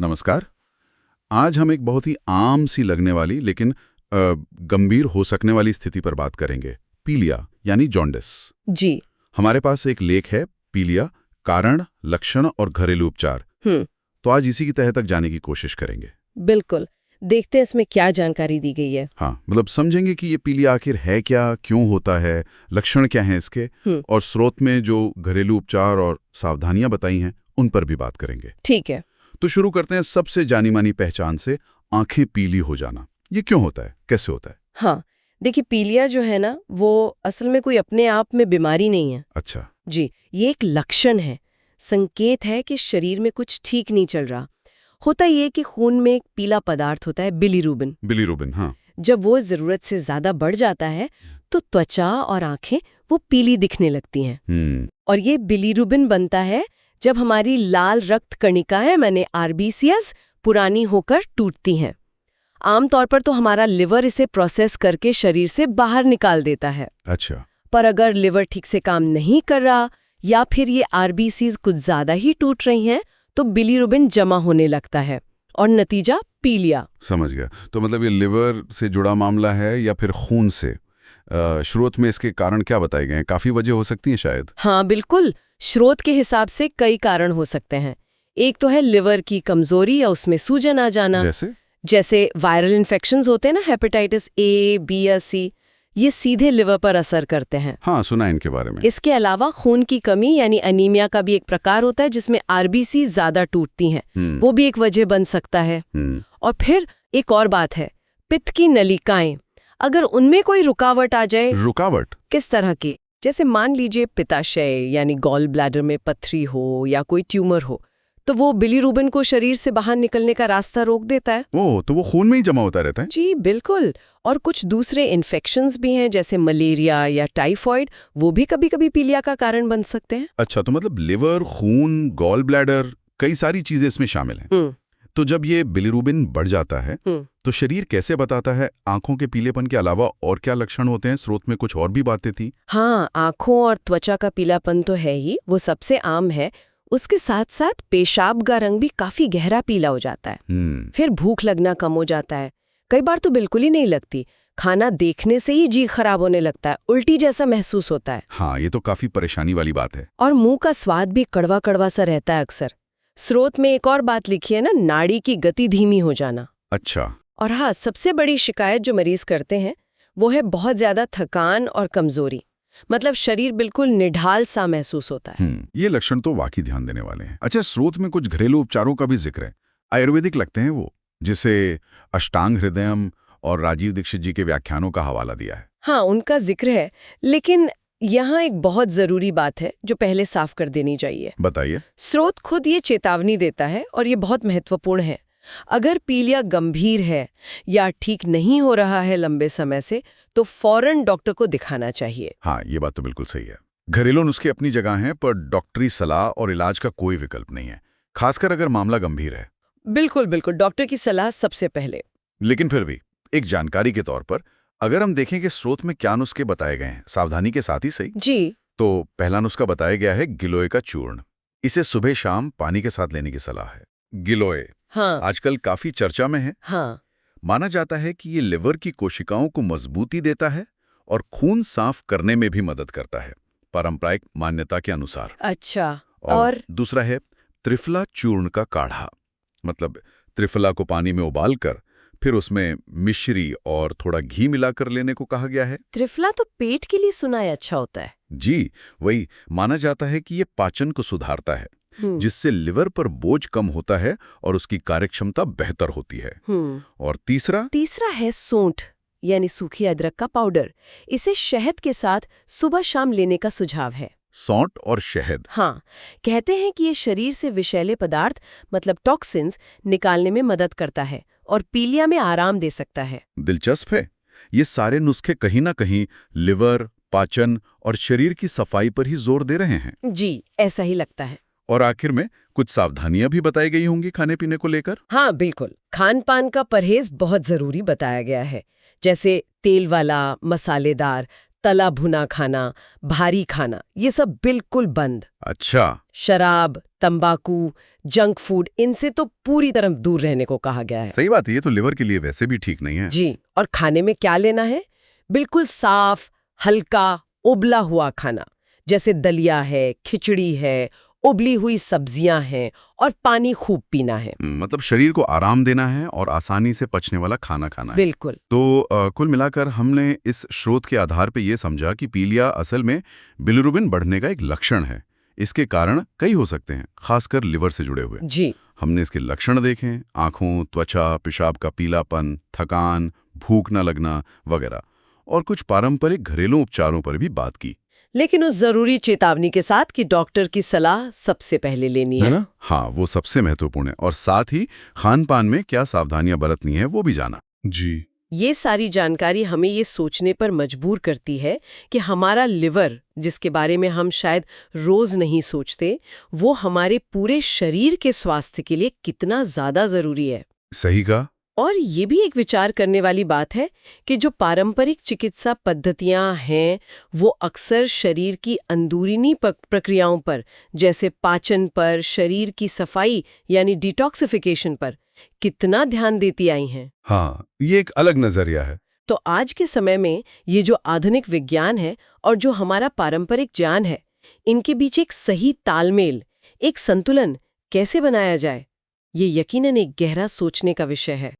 नमस्कार। आज हम एक बहुत ही आम सी लगने वाली लेकिन गंभीर हो सकने वाली स्थिति पर बात करेंगे, पीलिया यानी जॉन्डिस। जी। हमारे पास एक लेख है, पीलिया, कारण, लक्षण और घरेलू उपचार। तो आज इसी की तह तक जाने की कोशिश करेंगे। बिल्कुल, देखते हैं इसमें क्या जानकारी दी गई है। हाँ, मतलब समझेंगे कि ये पीलिया आखिर है क्या, क्यों होता है, लक्षण क्या हैं इसके, और स्रोत में जो घरेलू उपचार और सावधानियां बताई हैं उन पर भी बात करेंगे। ठीक है। तो शुरू करते हैं सबसे जानी मानी पहचान से, आंखें पीली हो जाना। ये क्यों होता है, कैसे होता है? हाँ, देखिए पीलिया जो है ना, वो असल में कोई अपने आप में बीमारी नहीं है। अच्छा। जी, ये एक लक्षण है, संकेत है कि शरीर में कुछ ठीक नहीं चल रहा। होता ये कि खून में एक पीला पदार्थ होता है, बिलीरुबिन। बिलीरुबिन, हाँ। जब वो जरूरत से ज्यादा बढ़ जाता है तो त्वचा और आंखें वो पीली दिखने लगती हैं। और ये बिलीरुबिन बनता है जब हमारी लाल रक्त कणिकाएं माने आरबीसीएस पुरानी होकर टूटती हैं। आमतौर पर तो हमारा लिवर इसे प्रोसेस करके शरीर से बाहर निकाल देता है। अच्छा। पर अगर लिवर ठीक से काम नहीं कर रहा या फिर ये आरबीसीज कुछ ज्यादा ही टूट रही हैं तो बिलीरुबिन जमा होने लगता है और नतीजा पीलिया। समझ गया। तो मतलब ये लिवर से जुड़ा मामला है या फिर खून से? स्रोत में इसके कारण क्या बताए गए हैं? काफी वजह हो सकती है शायद। हाँ बिल्कुल, स्रोत के हिसाब से कई कारण हो सकते हैं। एक तो है लिवर की कमजोरी या उसमें सूजन आ जाना। जैसे वायरल इन्फेक्शंस होते हैं ना, हेपेटाइटिस ए, बी या सी, ये सीधे लिवर पर असर करते हैं। हाँ, सुना है इनके बारे में। इसके अलावा खून की कमी यानी अनीमिया का भी एक प्रकार होता है जिसमें आरबीसी ज्यादा टूटती हैं। वो भी एक वजह बन सकता है। और फिर एक और बात है, पित्त की नलिकाएं, अगर उनमें कोई रुकावट आ जाए। रुकावट किस तरह की? जैसे मान लीजिए पित्ताशय यानी गॉल ब्लैडर में पथरी हो या कोई ट्यूमर हो, तो वो बिलीरुबिन को शरीर से बाहर निकलने का रास्ता रोक देता है। ओह, तो वो खून में ही जमा होता रहता है? जी बिल्कुल। और कुछ दूसरे इन्फेक्शंस भी हैं जैसे मलेरिया या टाइफॉइड, वो भी कभी-कभी पीलिया का कारण बन सकते हैं। अच्छा, तो मतलब लिवर, खून, गॉल ब्लैडर, कई सारी चीजें इसमें शामिल हैं। तो जब ये बिलीरुबिन बढ़ जाता है तो शरीर कैसे बताता है? आंखों के पीलेपन के अलावा और क्या लक्षण होते हैं? स्रोत में कुछ और भी बातें थी। हाँ, आंखों और त्वचा का पीलापन तो है ही, वो सबसे आम है। उसके साथ साथ पेशाब का रंग भी काफी गहरा पीला हो जाता है। फिर भूख लगना कम हो जाता है, कई बार तो बिल्कुल ही नहीं लगती। खाना देखने से ही जी खराब होने लगता है, उल्टी जैसा महसूस होता है। हाँ, ये तो काफी परेशानी वाली बात है। और मुंह का स्वाद भी कड़वा कड़वा सा रहता है अक्सर। स्रोत में एक और बात लिखी है ना, नाड़ी की गति धीमी हो जाना। अच्छा। और हाँ, सबसे बड़ी शिकायत जो मरीज करते हैं वो है बहुत ज्यादा थकान और कमजोरी। मतलब शरीर बिल्कुल निढाल सा महसूस होता है। ये लक्षण तो वाकई ध्यान देने वाले हैं। अच्छा, स्रोत में कुछ घरेलू उपचारों का भी जिक्र है, आयुर्वेदिक लगते हैं वो, जिसे अष्टांग हृदयम और राजीव दीक्षित जी के व्याख्यानों का हवाला दिया है। हाँ, उनका जिक्र है, लेकिन यहाँ एक बहुत जरूरी बात है जो पहले साफ कर देनी चाहिए। बताइए। स्रोत खुद ये चेतावनी देता है और ये बहुत महत्वपूर्ण है। अगर पीलिया गंभीर है या ठीक नहीं हो रहा है लंबे समय से, तो फौरन डॉक्टर को दिखाना चाहिए। हाँ, ये बात तो बिल्कुल सही है। घरेलू नुस्खे अपनी जगह हैं, पर डॉक्टरी सलाह और इलाज का कोई विकल्प नहीं है, खासकर अगर मामला गंभीर है। बिल्कुल बिल्कुल, डॉक्टर की सलाह सबसे पहले। लेकिन फिर भी एक जानकारी के तौर पर अगर हम देखें कि स्रोत में क्या नुस्खे बताए गए हैं, सावधानी के साथ ही सही जी। तो पहला नुस्खा बताया गया है गिलोय का चूर्ण। इसे सुबह शाम पानी के साथ लेने की सलाह है। गिलोय हाँ, आजकल काफी चर्चा में है। हाँ। माना जाता है कि ये लिवर की कोशिकाओं को मजबूती देता है और खून साफ करने में भी मदद करता है, पारंपरिक मान्यता के अनुसार। अच्छा। और दूसरा है त्रिफला चूर्ण का काढ़ा। मतलब त्रिफला को पानी में उबालकर फिर उसमें मिश्री और थोड़ा घी मिलाकर लेने को कहा गया है। त्रिफला तो पेट के लिए सुना है अच्छा होता है। जी, वही। माना जाता है कि ये पाचन को सुधारता है, जिससे लिवर पर बोझ कम होता है और उसकी कार्यक्षमता बेहतर होती है। और तीसरा है सोंठ यानी सूखी अदरक का पाउडर। इसे शहद के साथ सुबह शाम लेने का सुझाव है। सौंठ और शहद। हाँ, कहते हैं कि ये शरीर से विषैले पदार्थ मतलब टॉक्सिन्स निकालने में मदद करता है और पीलिया में आराम दे सकता है। दिलचस्प है। ये सारे नुस्खे कहीं ना कहीं लिवर, पाचन और शरीर की सफाई पर ही जोर दे रहे हैं। जी, ऐसा ही लगता है। और आखिर में कुछ सावधानियां भी बताई गई होंगी खाने पीने को लेकर। हाँ बिल्कुल, खान पान का परहेज बहुत जरूरी बताया गया है। जैसे तेल वाला, मसालेदार, तला भुना खाना, भारी खाना, ये सब बिल्कुल बंद। अच्छा। शराब, तंबाकू, जंक फूड, इनसे तो पूरी तरह दूर रहने को कहा गया है। सही बात है, ये तो लिवर के लिए वैसे भी ठीक नहीं है। जी, और खाने में क्या लेना है? बिल्कुल साफ, हल्का, उबला हुआ खाना, जैसे दलिया है, खिचड़ी है, उबली हुई सब्जियां हैं, और पानी खूब पीना है। मतलब शरीर को आराम देना है और आसानी से पचने वाला खाना खाना है। बिल्कुल। तो कुल मिलाकर हमने इस स्रोत के आधार पे ये समझा कि पीलिया असल में बिलिरुबिन बढ़ने का एक लक्षण है। इसके कारण कई हो सकते हैं, खासकर लिवर से जुड़े हुए। जी। हमने इसके लक्षण देखे, आंखों, त्वचा, पेशाब का पीलापन, थकान, भूख न लगना वगैरह, और कुछ पारंपरिक घरेलू उपचारों पर भी बात की। लेकिन उस जरूरी चेतावनी के साथ कि डॉक्टर की सलाह सबसे पहले लेनी है ना? हाँ, वो सबसे महत्वपूर्ण है। और साथ ही खान पान में क्या सावधानियां बरतनी है वो भी जाना। जी। ये सारी जानकारी हमें ये सोचने पर मजबूर करती है कि हमारा लिवर, जिसके बारे में हम शायद रोज नहीं सोचते, वो हमारे पूरे शरीर के स्वास्थ्य के लिए कितना ज्यादा जरूरी है। सही कहा। और ये भी एक विचार करने वाली बात है कि जो पारंपरिक चिकित्सा पद्धतियां हैं, वो अक्सर शरीर की अंदरूनी प्रक्रियाओं पर, जैसे पाचन पर, शरीर की सफाई यानी डिटॉक्सिफिकेशन पर कितना ध्यान देती आई हैं। हाँ, ये एक अलग नजरिया है। तो आज के समय में ये जो आधुनिक विज्ञान है और जो हमारा पारंपरिक ज्ञान है, इनके बीच एक सही तालमेल, एक संतुलन कैसे बनाया जाए, ये यकीनन एक गहरा सोचने का विषय है।